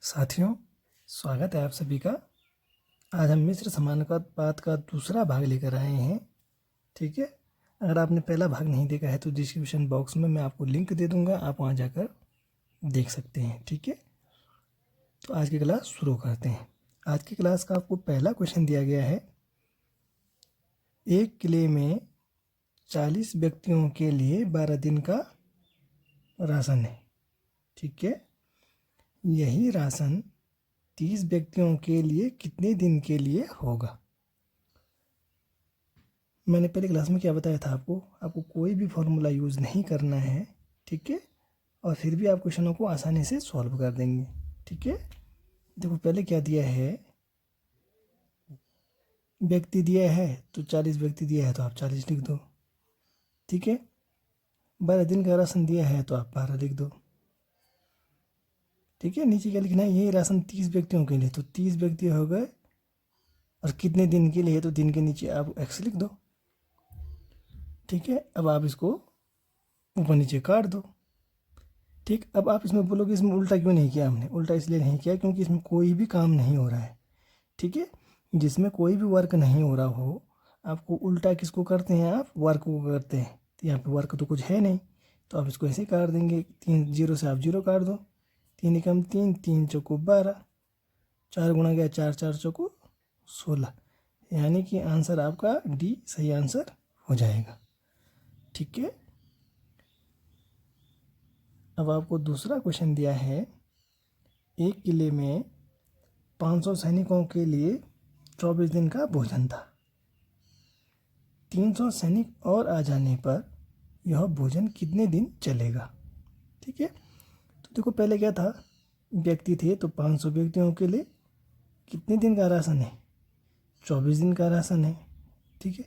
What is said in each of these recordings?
साथियों, स्वागत है आप सभी का। आज हम मिश्र समानुपात का दूसरा भाग लेकर आए हैं। ठीक है, अगर आपने पहला भाग नहीं देखा है तो डिस्क्रिप्शन बॉक्स में मैं आपको लिंक दे दूंगा, आप वहां जाकर देख सकते हैं। ठीक है, तो आज की क्लास शुरू करते हैं। आज की क्लास का आपको पहला क्वेश्चन दिया गया है, एक किले में 40 व्यक्तियों के लिए 12 दिन का राशन है। ठीक है, यही राशन 30 व्यक्तियों के लिए कितने दिन के लिए होगा? मैंने पहले क्लास में क्या बताया था आपको कोई भी फॉर्मूला यूज़ नहीं करना है। ठीक है, और फिर भी आप क्वेश्चनों को आसानी से सॉल्व कर देंगे। ठीक है, देखो पहले क्या दिया है, व्यक्ति दिया है तो 40 व्यक्ति दिया है तो आप 40 लिख दो। ठीक है, 12 दिन का राशन दिया है तो आप 12 लिख दो। ठीक है, नीचे क्या लिखना है, यही राशन 30 व्यक्तियों के लिए, तो 30 व्यक्ति हो गए, और कितने दिन के लिए, तो दिन के नीचे आप एक्स लिख दो। ठीक है, अब आप इसको ऊपर नीचे काट दो। ठीक, अब आप इसमें बोलोगे इसमें उल्टा क्यों नहीं किया? हमने उल्टा इसलिए नहीं किया क्योंकि इसमें कोई भी काम नहीं हो रहा है। ठीक है, जिसमें कोई भी वर्क नहीं हो रहा हो, आपको उल्टा किसको करते हैं? आप वर्क को करते हैं। तो यहाँ पे वर्क तो कुछ है नहीं, तो आप इसको ऐसे काट देंगे, 3 जीरो से आप जीरो काट दो, 3 एकम 3, 3 चौको 12, 4 गुणा गया 4, 4 चौको 16, यानी कि आंसर आपका डी सही आंसर हो जाएगा। ठीक है, अब आपको दूसरा क्वेश्चन दिया है, एक किले में 500 सैनिकों के लिए 24 दिन का भोजन था। 300 सैनिक और आ जाने पर यह भोजन कितने दिन चलेगा? ठीक है, तो देखो पहले क्या था, व्यक्ति थे, तो 500 व्यक्तियों के लिए कितने दिन का राशन है? 24 दिन का राशन है। ठीक है,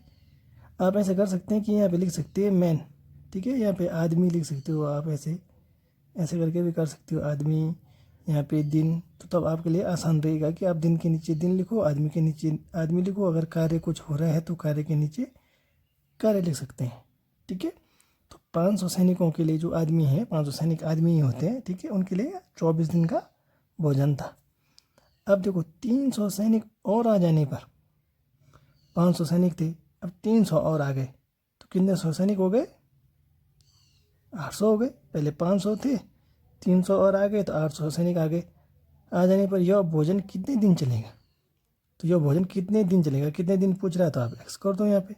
आप ऐसा कर सकते हैं कि यहाँ पे लिख सकते हैं मैन। ठीक है, यहाँ पे आदमी लिख सकते हो, आप ऐसे ऐसे करके भी कर सकते हो, आदमी, यहाँ पे दिन, तो तब आपके लिए आसान रहेगा कि आप दिन के नीचे दिन लिखो, आदमी के नीचे आदमी लिखो। अगर कार्य कुछ हो रहा है तो कार्य के नीचे कार्य लिख सकते हैं। ठीक है, तो 500 सैनिकों के लिए जो आदमी है, 500 सैनिक आदमी ही होते हैं। ठीक है, उनके लिए 24 दिन का भोजन था। अब देखो 300 सैनिक और आ जाने पर, 500 सैनिक थे, अब 300 और आ गए, तो कितने 100 सैनिक हो गए? 800 हो गए। पहले 500 थे, 300 और आ गए तो 800 सैनिक आ गए। आ जाने पर यह भोजन कितने दिन चलेगा? तो यह भोजन कितने दिन चलेगा, कितने दिन पूछ रहा है, तो आप एक्स कर दो, यहाँ पे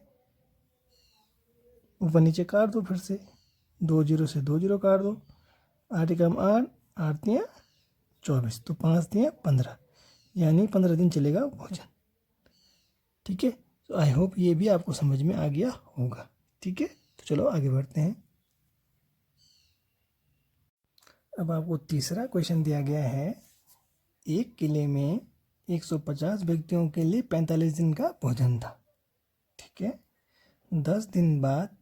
ऊपर नीचे काट दो, फिर से 2 जीरो से 2 जीरो काट दो, 8 एकम 8, 8 तिया 24, तो 5 तिया 15, यानी 15 दिन चलेगा भोजन। ठीक है, तो आई होप ये भी आपको समझ में आ गया होगा। ठीक है, तो चलो आगे बढ़ते हैं। अब आपको तीसरा क्वेश्चन दिया गया है, एक किले में 150 व्यक्तियों के लिए 45 दिन का भोजन था। ठीक है, 10 दिन बाद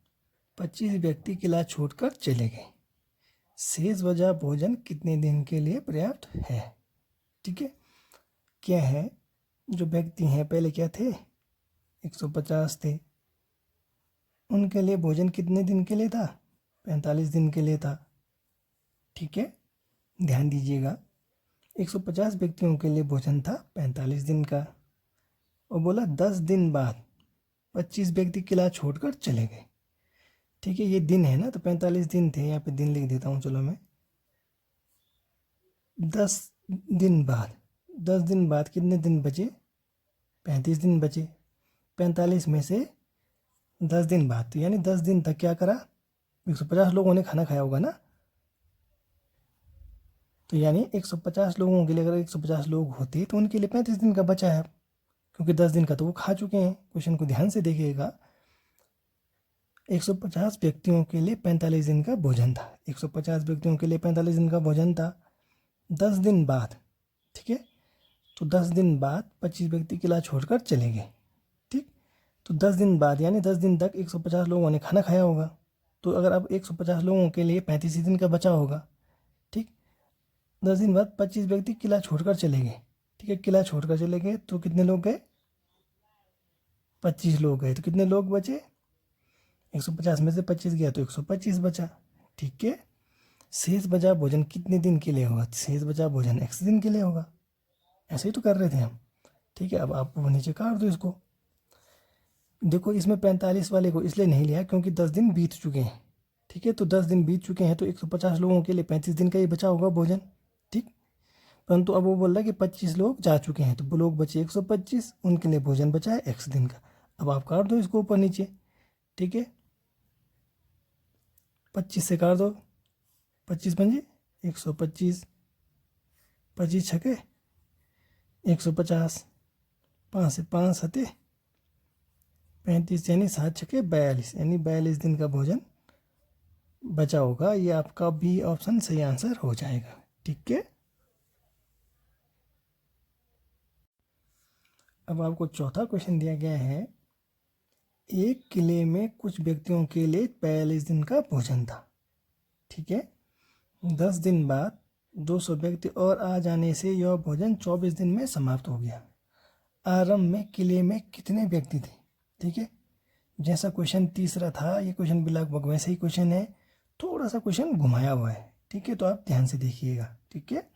25 व्यक्ति किला छोड़कर चले गए। शेष बचा भोजन कितने दिन के लिए पर्याप्त है? ठीक है, क्या है, जो व्यक्ति हैं पहले क्या थे, 150 थे, उनके लिए भोजन कितने दिन के लिए था? 45 दिन के लिए था। ठीक है, ध्यान दीजिएगा, 150 व्यक्तियों के लिए भोजन था 45 दिन का, और बोला 10 दिन बाद 25 व्यक्ति किला छोड़कर चले गए। ठीक है, ये दिन है ना, तो 45 दिन थे, यहाँ पे दिन लिख देता हूँ चलो मैं। 10 दिन बाद, 10 दिन बाद कितने दिन बचे? 35 दिन बचे। 45 में से 10 दिन बाद, तो यानी 10 दिन तक क्या करा, 150 लोगों ने खाना खाया होगा ना, तो यानी 150 लोगों के लिए अगर 150 लोग होते तो उनके लिए 35 दिन का बचा है, क्योंकि 10 दिन का तो वो खा चुके हैं। क्वेश्चन को ध्यान से देखिएगा, 150 व्यक्तियों के लिए 45 दिन का भोजन था, 150 व्यक्तियों के लिए 45 दिन का भोजन था। 10 दिन बाद, ठीक है, तो 10 दिन बाद 25 व्यक्ति किला छोड़कर चले गए। ठीक, तो 10 दिन बाद यानी 10 दिन तक 150 लोगों ने खाना खाया होगा, तो अगर अब 150 लोगों के लिए 35 ही दिन का बचा होगा। ठीक, 10 दिन बाद 25 व्यक्ति किला छोड़कर चले गए। ठीक है, किला छोड़कर चले गए तो कितने लोग गए? 25 लोग गए, तो कितने लोग बचे? 150 में से 25 गया तो 125 बचा। ठीक है, शेष बचा भोजन कितने दिन के लिए होगा, शेष बचा भोजन x दिन के लिए होगा। ऐसे ही तो कर रहे थे हम, ठीक है। अब आप नीचे काट दो इसको। देखो इसमें 45 वाले को इसलिए नहीं लिया क्योंकि 10 दिन बीत चुके हैं, ठीक है। तो 10 दिन बीत चुके हैं तो 150 लोगों के लिए 35 दिन का ही बचा होगा भोजन, ठीक। परंतु अब वो बोल रहा है कि 25 लोग जा चुके हैं, तो वो लोग बचे 125, उनके लिए भोजन बचा है x दिन का। अब आप काट दो इसको ऊपर नीचे, ठीक है। 25 से काट दो, 25 पंजे 125, 25 छके 150, 5 से 5 सते 35, यानी 7 छके 42, यानी 42 दिन का भोजन बचा होगा। ये आपका बी ऑप्शन सही आंसर हो जाएगा, ठीक है। अब आपको चौथा क्वेश्चन दिया गया है, एक किले में कुछ व्यक्तियों के लिए 42 दिन का भोजन था, ठीक है। 10 दिन बाद 200 व्यक्ति और आ जाने से यह भोजन 24 दिन में समाप्त हो गया। आरंभ में किले में कितने व्यक्ति थे, ठीक है। जैसा क्वेश्चन तीसरा था, ये क्वेश्चन भी लगभग वैसे ही क्वेश्चन है, थोड़ा सा क्वेश्चन घुमाया हुआ है, ठीक है। तो आप ध्यान से देखिएगा, ठीक है।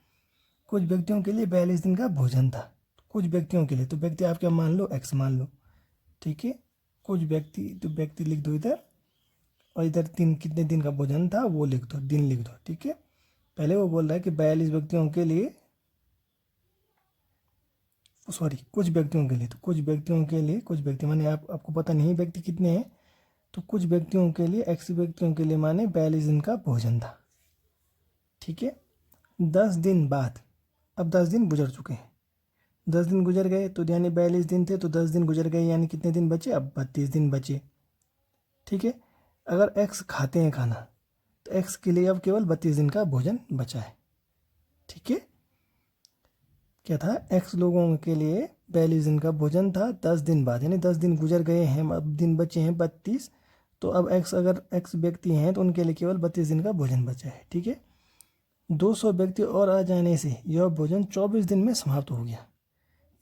कुछ व्यक्तियों के लिए 42 दिन का भोजन था, कुछ व्यक्तियों के लिए, तो व्यक्ति आप क्या मान लो, x मान लो, ठीक है। कुछ व्यक्ति, तो व्यक्ति लिख दो इधर, और इधर कितने दिन का भोजन था वो लिख दो, दिन लिख दो, ठीक है। पहले वो बोल रहा है कि 42 व्यक्तियों के लिए, सॉरी कुछ व्यक्तियों के लिए, तो कुछ व्यक्तियों के लिए, कुछ व्यक्ति माने आपको पता नहीं व्यक्ति कितने हैं, तो कुछ व्यक्तियों के लिए, x व्यक्तियों के लिए माने 42 दिन का भोजन था, ठीक है। 10 दिन बाद, अब 10 दिन गुजर चुके हैं, 10 दिन गुजर गए तो यानी 42 दिन थे, तो 10 दिन गुजर गए यानी कितने दिन बचे, अब 32 दिन बचे, ठीक है। अगर x खाते हैं खाना, तो x के लिए अब केवल 32 दिन का भोजन बचा है, ठीक है। क्या था, x लोगों के लिए 42 दिन का भोजन था 10 दिन बाद, यानी 10 दिन गुजर गए हैं, अब दिन बचे हैं 32, तो अब x, अगर x व्यक्ति हैं तो उनके लिए केवल 32 दिन का भोजन बचा है, ठीक है। 200 व्यक्ति और आ जाने से यह भोजन 24 दिन में समाप्त हो गया,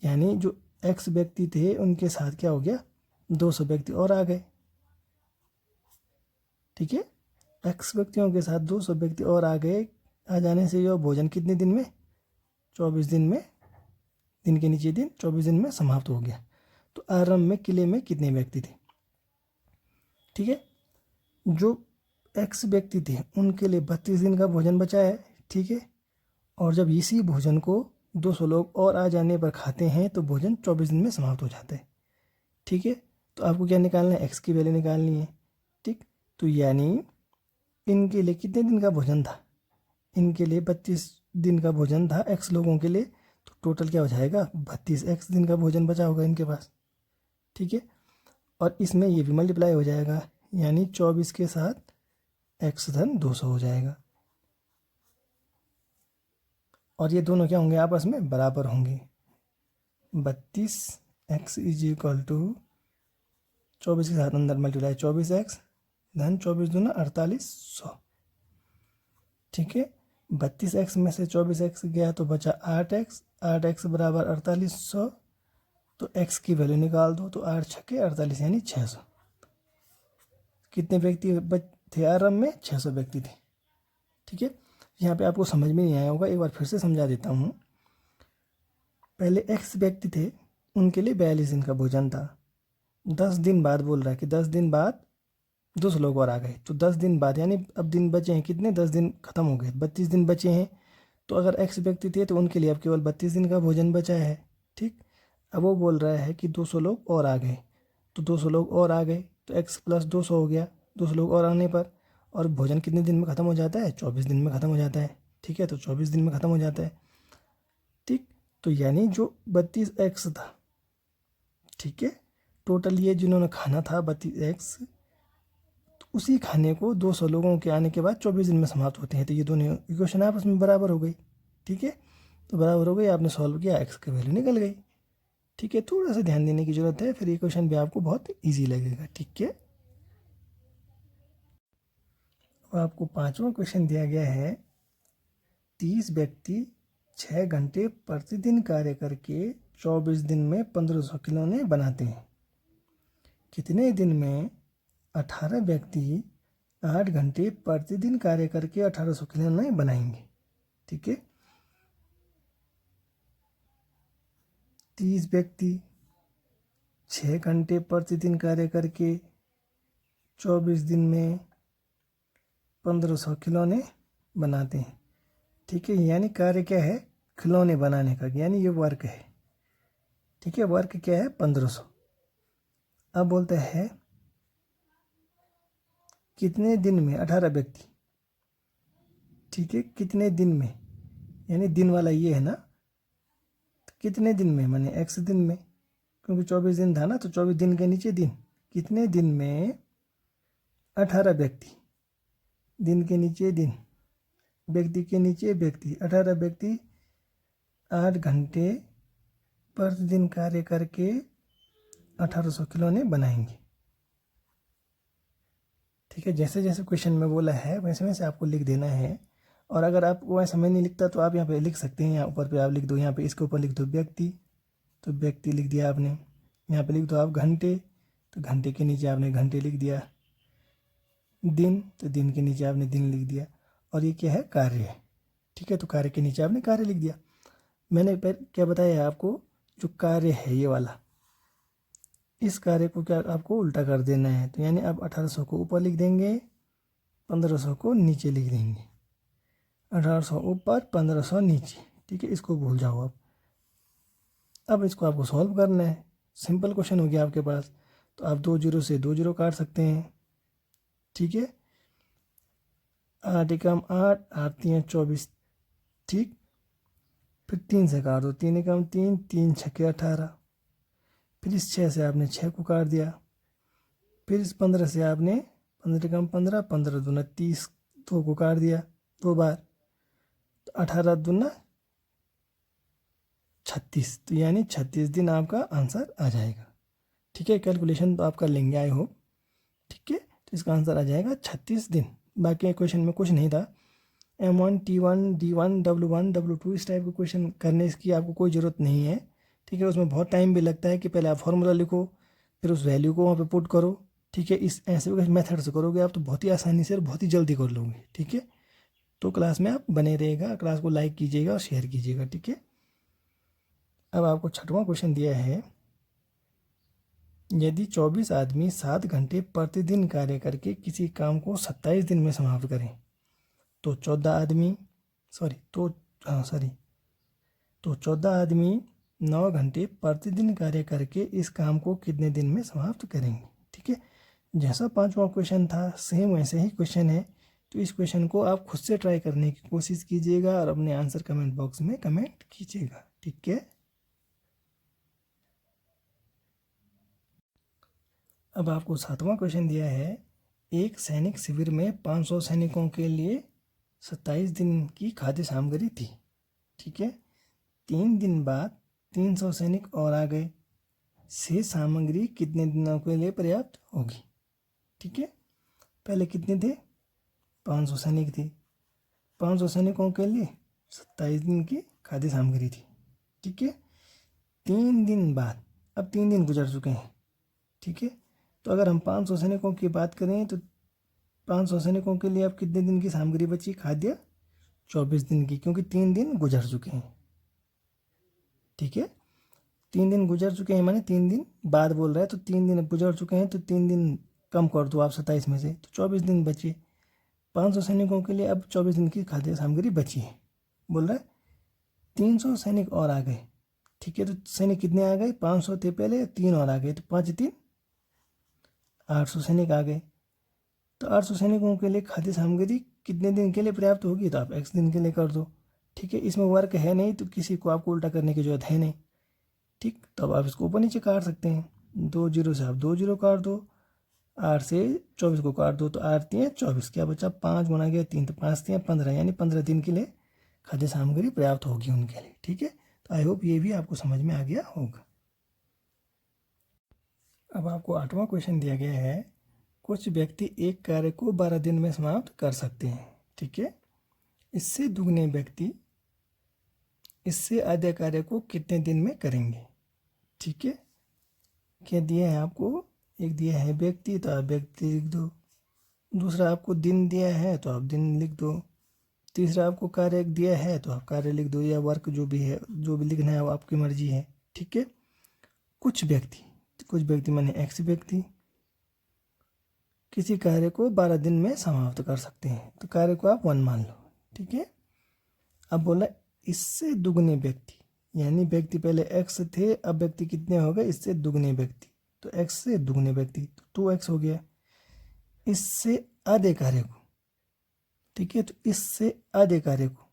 यानी जो x व्यक्ति थे उनके साथ क्या हो गया, 200 व्यक्ति और आ गए, ठीक है। x व्यक्तियों के साथ 200 व्यक्ति और आ गए, आ जाने से यह भोजन कितने दिन में, 24 दिन में, दिन के नीचे दिन, 24 दिन में समाप्त हो गया। तो आरंभ में किले में कितने व्यक्ति थे, ठीक है। जो x व्यक्ति थे उनके लिए 32 दिन का भोजन बचा है, ठीक है। और जब इसी भोजन को 200 लोग और आ जाने पर खाते हैं तो भोजन 24 दिन में समाप्त हो जाता है, ठीक है। तो आपको क्या निकालना है, x की वैल्यू निकालनी है, ठीक। तो यानी इनके लिए कितने दिन का भोजन था, इनके लिए 32 दिन का भोजन था x लोगों के लिए, तो टोटल क्या हो जाएगा, 32x दिन का भोजन बचा होगा इनके पास, ठीक है। और इसमें ये भी मल्टीप्लाई हो जाएगा, यानी 24 के साथ x धन 200 हो जाएगा, और ये दोनों क्या होंगे, आपस में बराबर होंगे। 32x इज इक्वल टू 24 के साथ अंदर मल्टीप्लाई 24x धन 24 दूना 4800, ठीक है। 32x में से 24x गया तो बचा 8x, 8x बराबर 4800, तो x की वैल्यू निकाल दो, तो 8 छक्के 48 यानी 600। कितने व्यक्ति थे आरंभ में, 600 व्यक्ति थे, ठीक है। यहाँ पे आपको समझ में नहीं आया होगा, एक बार फिर से समझा देता हूँ। पहले x व्यक्ति थे, उनके लिए 42 दिन का भोजन था। 10 दिन बाद बोल रहा है कि 10 दिन बाद 200 लोग और आ गए, तो 10 दिन बाद यानी अब दिन बचे हैं कितने, 10 दिन खत्म हो गए, 32 दिन बचे हैं। तो अगर x व्यक्ति थे तो उनके लिए अब केवल 32 दिन का भोजन बचा है, ठीक। अब वो बोल रहा है कि 200 लोग और आ गए, तो 200 लोग और आ गए तो x प्लस 200 हो गया, 200 लोग और आने पर, और भोजन कितने दिन में ख़त्म हो जाता है, 24 दिन में ख़त्म हो जाता है, ठीक है। तो 24 दिन में ख़त्म हो जाता है, ठीक। तो यानी जो 32x था, ठीक है, टोटल ये जिन्होंने खाना था 32x, तो उसी खाने को 200 लोगों के आने के बाद 24 दिन में समाप्त होते हैं, तो ये दोनों इक्वेशन आपस में बराबर हो गई, ठीक है। तो बराबर हो गई, आपने सॉल्व किया, x की वैल्यू निकल गई, ठीक है। थोड़ा सा ध्यान देने की जरूरत है, फिर ये क्वेश्चन भी आपको बहुत ईजी लगेगा, ठीक है। अब आपको 5वां क्वेश्चन दिया गया है, 30 व्यक्ति 6 घंटे प्रतिदिन कार्य करके 24 दिन में 1500 खिलौने बनाते हैं। कितने दिन में 18 व्यक्ति 8 घंटे प्रतिदिन कार्य करके 1800 खिलौने बनाएंगे। ठीक है। 30 व्यक्ति 6 घंटे प्रतिदिन कार्य करके 24 दिन में 1500 खिलौने बनाते हैं। ठीक है। यानी कार्य क्या है? खिलौने बनाने का, यानी ये वर्क है। ठीक है। वर्क क्या है? 1500। अब बोलते हैं कितने दिन में 18 व्यक्ति। ठीक है। कितने दिन में, यानी दिन वाला ये है ना, तो कितने दिन में माने x दिन में, क्योंकि 24 दिन था ना, तो 24 दिन के नीचे दिन। कितने दिन में 18 व्यक्ति, दिन के नीचे दिन, व्यक्ति के नीचे व्यक्ति, 18 व्यक्ति 8 घंटे प्रतिदिन कार्य करके 1800 खिलौने बनाएंगे। ठीक है। जैसे जैसे क्वेश्चन में बोला है वैसे वैसे आपको लिख देना है। और अगर आपको वैसा में नहीं लिखता तो आप यहाँ पे लिख सकते हैं। यहाँ ऊपर पे आप लिख दो, यहाँ पे इसके ऊपर लिख दो व्यक्ति, तो व्यक्ति लिख दिया आपने। यहाँ पे लिख दो आप घंटे, तो घंटे के नीचे आपने घंटे लिख दिया। दिन, तो दिन के नीचे आपने दिन लिख दिया। और ये क्या है? कार्य है। ठीक है। तो कार्य के नीचे आपने कार्य लिख दिया। मैंने क्या बताया आपको, जो कार्य है ये वाला, इस कार्य को क्या आपको उल्टा कर देना है। तो यानी आप 1800 को ऊपर लिख देंगे, 1500 को नीचे लिख देंगे। 1800 ऊपर, 1500 नीचे। ठीक है। इसको भूल जाओ आप। अब इसको आपको सॉल्व करना है। सिंपल क्वेश्चन हो गया आपके पास। तो आप 2 जीरो से 2 जीरो काट सकते हैं। ठीक है। 8 एकम 8, 8 3 24। ठीक। फिर 3 से काट दो, 3 एकम 3, 3 छक्के 18। फिर इस 6 से आपने 6 को काट दिया। फिर इस 15 से आपने 15 एकम 15, 15 दूना 30, 2 को काट दिया 2 बार। तो 18 दूना 36, तो यानी 36 दिन आपका आंसर आ जाएगा। ठीक है। कैलकुलेशन तो आप कर लेंगे आई होप। ठीक है। तो इसका आंसर आ जाएगा 36 दिन। बाकी क्वेश्चन में कुछ नहीं था। M1 T1 D1 W1 W2 इस टाइप के क्वेश्चन करने की आपको कोई ज़रूरत नहीं है। ठीक है। उसमें बहुत टाइम भी लगता है कि पहले आप फॉर्मूला लिखो, फिर उस वैल्यू को वहाँ पे पुट करो। ठीक है। इस ऐसे मेथड से करोगे आप तो बहुत ही आसानी से और बहुत ही जल्दी कर लोगे। ठीक है। तो क्लास में आप बने रहेगा, क्लास को लाइक कीजिएगा और शेयर कीजिएगा। ठीक है। अब आपको 6वां क्वेश्चन दिया है, यदि 24 आदमी 7 घंटे प्रतिदिन कार्य करके किसी काम को 27 दिन में समाप्त करें तो 14 आदमी तो 14 आदमी 9 घंटे प्रतिदिन कार्य करके इस काम को कितने दिन में समाप्त करेंगे। ठीक है। जैसा 5वां क्वेश्चन था सेम वैसे ही क्वेश्चन है। तो इस क्वेश्चन को आप खुद से ट्राई करने की कोशिश कीजिएगा और अपने आंसर कमेंट बॉक्स में कमेंट कीजिएगा। ठीक है। अब आपको 7वां क्वेश्चन दिया है, एक सैनिक शिविर में 500 सैनिकों के लिए 27 दिन की खाद्य सामग्री थी। ठीक है। 3 दिन बाद 300 सैनिक और आ गए। शेष सामग्री कितने दिनों के लिए पर्याप्त होगी। ठीक है। पहले कितने थे? 500 सैनिक थे। 500 सैनिकों के लिए 27 दिन की खाद्य सामग्री थी। ठीक है। 3 दिन बाद, अब 3 दिन गुजर चुके हैं। ठीक है। तो अगर हम 500 सैनिकों की बात करें तो 500 सैनिकों के लिए अब कितने दिन की सामग्री बची खाद्य? 24 दिन की, क्योंकि 3 दिन गुजर चुके हैं। ठीक है। 3 दिन गुजर चुके हैं माने 3 दिन बाद बोल रहा है, तो 3 दिन गुजर चुके हैं, तो 3 दिन कम कर दो आप 27 में से, तो 24 दिन बचे। 500 सैनिकों के लिए अब 24 दिन की खाद्य सामग्री बची है। बोल रहा है 300 सैनिक और आ गए। ठीक है। तो सैनिक कितने आ गए? 500 थे पहले, 3 और आ गए, तो 5 3 800 सैनिक आ गए। तो 800 सैनिकों के लिए खाद्य सामग्री कितने दिन के लिए पर्याप्त होगी? तो आप x दिन के लिए कर दो। ठीक है। इसमें वर्क है नहीं तो किसी को आपको उल्टा करने की जरूरत है नहीं। ठीक। तो अब आप इसको ऊपर नीचे काट सकते हैं। 2 जीरो से आप 2 जीरो काट दो, 8 से 24 को काट दो, तो 8 3 24, क्या बचा? 5 गुना गया 3, तो 5 3 15, यानी 15 दिन के लिए खाद्य सामग्री पर्याप्त होगी उनके लिए। ठीक है। तो आई होप ये भी आपको समझ में आ गया होगा। अब आपको 8वां क्वेश्चन दिया गया है, कुछ व्यक्ति एक कार्य को 12 दिन में समाप्त कर सकते हैं। ठीक है। इससे दुगने व्यक्ति इससे आधे कार्य को कितने दिन में करेंगे। ठीक है। क्या दिया है आपको? एक दिया है व्यक्ति, तो आप व्यक्ति लिख दो। दूसरा आपको दिन दिया है तो आप दिन लिख दो। तीसरा आपको कार्य दिया है तो आप कार्य लिख दो, या वर्क जो भी है, जो भी लिखना है वो आपकी मर्जी है। ठीक है। कुछ व्यक्ति माने एक्स व्यक्ति किसी कार्य को 12 दिन में समाप्त कर सकते हैं, तो कार्य को आप 1 मान लो। ठीक है। अब बोला इससे दुगने व्यक्ति, यानी व्यक्ति पहले एक्स थे, अब व्यक्ति कितने हो गए, इससे दुगने व्यक्ति, तो एक्स से दुगने व्यक्ति तो 2x हो गया। इससे आधे कार्य को, ठीक है, तो इससे आधे कार्य को,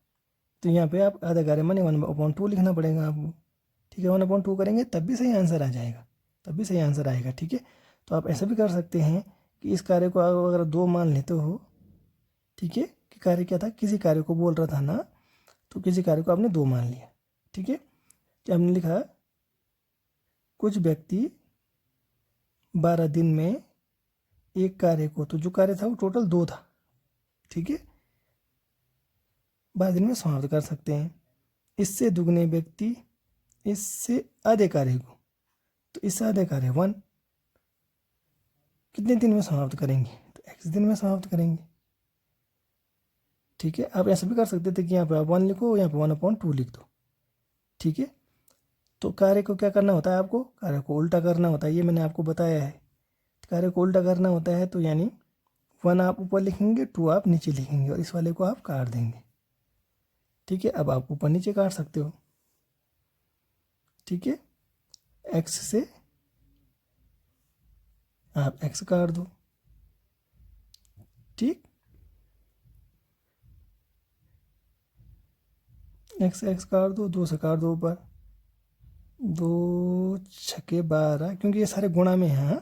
तो यहाँ पे आप आधा कार्य माने 1/2 लिखना पड़ेगा आपको। ठीक है, 1/2 करेंगे तब भी सही आंसर आ जाएगा, तब भी सही आंसर आएगा। ठीक है। तो आप ऐसा भी कर सकते हैं कि इस कार्य को आप अगर 2 मान लेते हो, ठीक है, कि कार्य क्या था, किसी कार्य को बोल रहा था ना, तो किसी कार्य को आपने 2 मान लिया। ठीक है। कि हमने लिखा कुछ व्यक्ति 12 दिन में एक कार्य को, तो जो कार्य था वो टोटल 2 था। ठीक है, 12 दिन में समाप्त कर सकते हैं। इससे दुगने व्यक्ति इससे आधे कार्य को, तो इससे आधे कार्य 1 कितने दिन में समाप्त करेंगे, तो x दिन में समाप्त करेंगे। ठीक है। आप ऐसा भी कर सकते थे कि यहाँ पे आप 1 लिखो, यहाँ पे 1/2 लिख दो। ठीक है। तो कार्य को क्या करना होता है, आपको कार्य को उल्टा करना होता है, ये मैंने आपको बताया है। कार्य को उल्टा करना होता है, तो यानी 1 आप ऊपर लिखेंगे, 2 आप नीचे लिखेंगे, और इस वाले को आप काट देंगे। ठीक है। अब आप ऊपर नीचे काट सकते हो। ठीक है। x से आप x काट दो। ठीक, x काट दो, 2 से काट दो ऊपर, 2 छके 12, क्योंकि ये सारे गुणा में है। हाँ,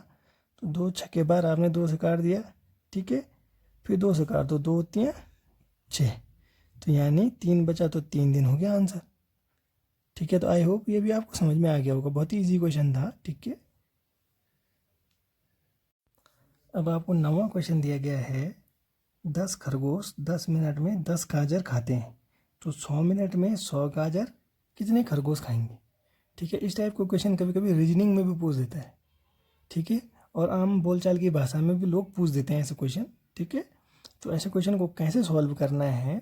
तो 2 छके 12 आपने 2 से काट दिया। ठीक है। फिर 2 से काट दो, 2 3 6, तो यानी 3 बचा, तो 3 दिन हो गया आंसर। ठीक है। तो आई होप ये भी आपको समझ में आ गया होगा, बहुत ही इजी क्वेश्चन था। ठीक है। अब आपको 9वां क्वेश्चन दिया गया है, 10 खरगोश 10 मिनट में 10 गाजर खाते हैं, तो 100 मिनट में 100 गाजर कितने खरगोश खाएंगे। ठीक है। इस टाइप का क्वेश्चन कभी कभी रीजनिंग में भी पूछ देता है। ठीक है। और आम बोलचाल की भाषा में भी लोग पूछ देते हैं ऐसे क्वेश्चन। ठीक है। तो ऐसे क्वेश्चन को कैसे सॉल्व करना है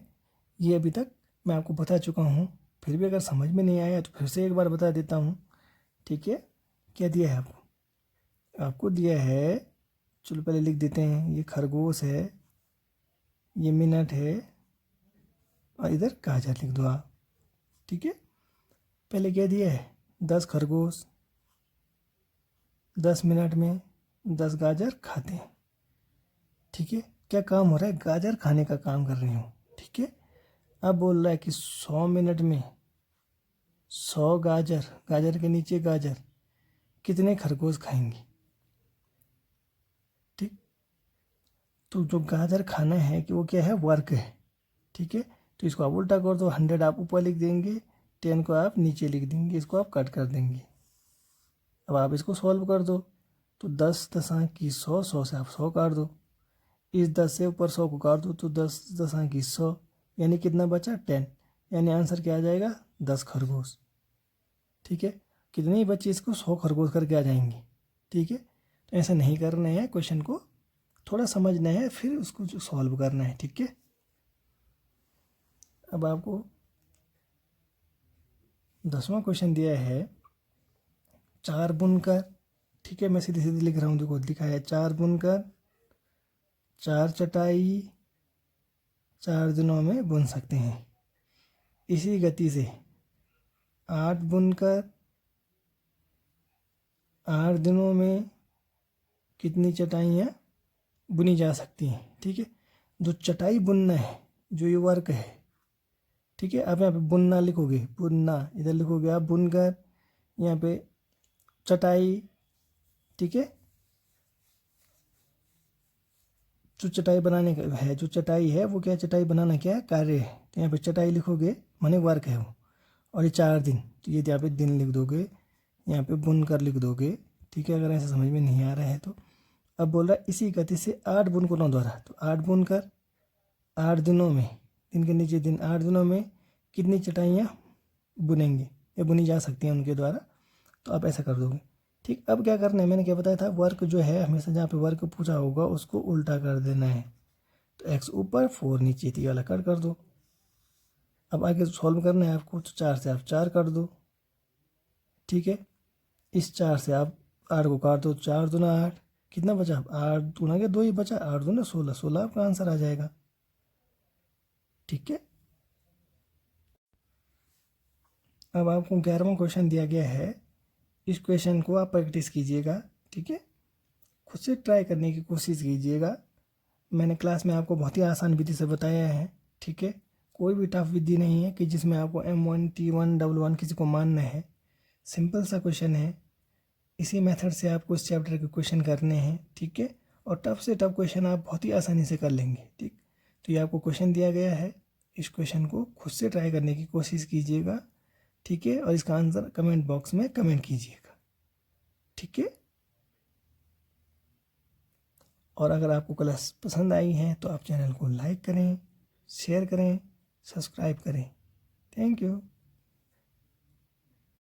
ये अभी तक मैं आपको बता चुका हूँ, फिर भी अगर समझ में नहीं आया तो फिर से एक बार बता देता हूँ। ठीक है। क्या दिया है आपको, आपको दिया है, चलो पहले लिख देते हैं, ये खरगोश है, ये मिनट है, और इधर गाजर लिख दो आप। ठीक है। पहले क्या दिया है, 10 खरगोश 10 मिनट में 10 गाजर खाते हैं। ठीक है। क्या काम हो रहा है, गाजर खाने का काम कर रही हूँ। ठीक है। अब बोल रहा है कि 100 मिनट में 100 गाजर, गाजर के नीचे गाजर, कितने खरगोश खाएंगे। ठीक, तो जो गाजर खाना है कि वो क्या है, वर्क है। ठीक है। तो इसको आप उल्टा कर दो, 100 आप ऊपर लिख देंगे, 10 को आप नीचे लिख देंगे, इसको आप कट कर देंगे। अब आप इसको सॉल्व कर दो, तो 10 दशा की 100, 100 से आप 100 काट दो, इस 10 से ऊपर 100 को काट दो, तो 10 दशा की 100, यानी कितना बचा 10, यानी आंसर क्या आ जाएगा 10 खरगोश। ठीक है। कितने ही बच्चे इसको 100 खरगोश करके आ जाएंगे। ठीक है। तो ऐसा नहीं करना है, क्वेश्चन को थोड़ा समझना है, फिर उसको सॉल्व करना है। ठीक है। अब आपको 10वां क्वेश्चन दिया है, 4 बुनकर, ठीक है, मैं सीधे सीधे लिख रहा हूँ, देखो लिखा है 4 बुनकर 4 चटाई 4 दिनों में बुन सकते हैं। इसी गति से 8 बुनकर 8 दिनों में कितनी चटाइयाँ बुनी जा सकती हैं। ठीक है। जो चटाई बुनना है, जो ये वर्क है, ठीक है, आप यहाँ पे बुनना लिखोगे, बुनना इधर लिखोगे आप बुनकर, यहाँ पे चटाई। ठीक है। जो चटाई बनाने का है, जो चटाई है वो क्या, चटाई बनाना क्या है, कार्य है, तो यहाँ पे चटाई लिखोगे माने वर्क है वो। और ये 4 दिन, तो ये यहाँ पे दिन लिख दोगे, यहाँ पे बुनकर लिख दोगे। ठीक है। अगर ऐसा समझ में नहीं आ रहा है तो अब बोल रहा है इसी गति से 8 बुनकरों द्वारा, तो 8 बुनकर 8 दिनों में, दिन के नीचे दिन, 8 दिनों में कितनी चटाइयाँ बुनेंगे या बुनी जा सकती हैं उनके द्वारा। तो आप ऐसा कर दोगे, ठीक, अब क्या करना है, मैंने क्या बताया था, वर्क जो है हमेशा जहाँ पे वर्क पूछा होगा उसको उल्टा कर देना है। तो x ऊपर 4 नीचे, तो ये वाला कट कर दो। अब आगे सॉल्व करना है आपको, तो 4 से आप 4 कर दो। ठीक है, इस 4 से आप 8 को काट दो, 4 दूना 8, कितना बचा, 8 दूना के 2 ही बचा, 8 दूना 16, 16 आपका आंसर आ जाएगा। ठीक है, अब आपको 11वां क्वेश्चन दिया गया है। इस क्वेश्चन को आप प्रैक्टिस कीजिएगा। ठीक है, खुद से ट्राई करने की कोशिश कीजिएगा। मैंने क्लास में आपको बहुत ही आसान विधि से बताया है। ठीक है, कोई भी टफ विधि नहीं है कि जिसमें आपको M1 T1 11 किसी को मानना है। सिंपल सा क्वेश्चन है, इसी मेथड से आपको इस चैप्टर के क्वेश्चन करने हैं। ठीक है, और टफ से टफ क्वेश्चन आप बहुत ही आसानी से कर लेंगे। ठीक, तो ये आपको क्वेश्चन दिया गया है, इस क्वेश्चन को खुद से ट्राई करने की कोशिश कीजिएगा। ठीक है, और इसका आंसर कमेंट बॉक्स में कमेंट कीजिएगा। ठीक है, और अगर आपको क्लास पसंद आई है तो आप चैनल को लाइक करें, शेयर करें, सब्सक्राइब करें। Thank you.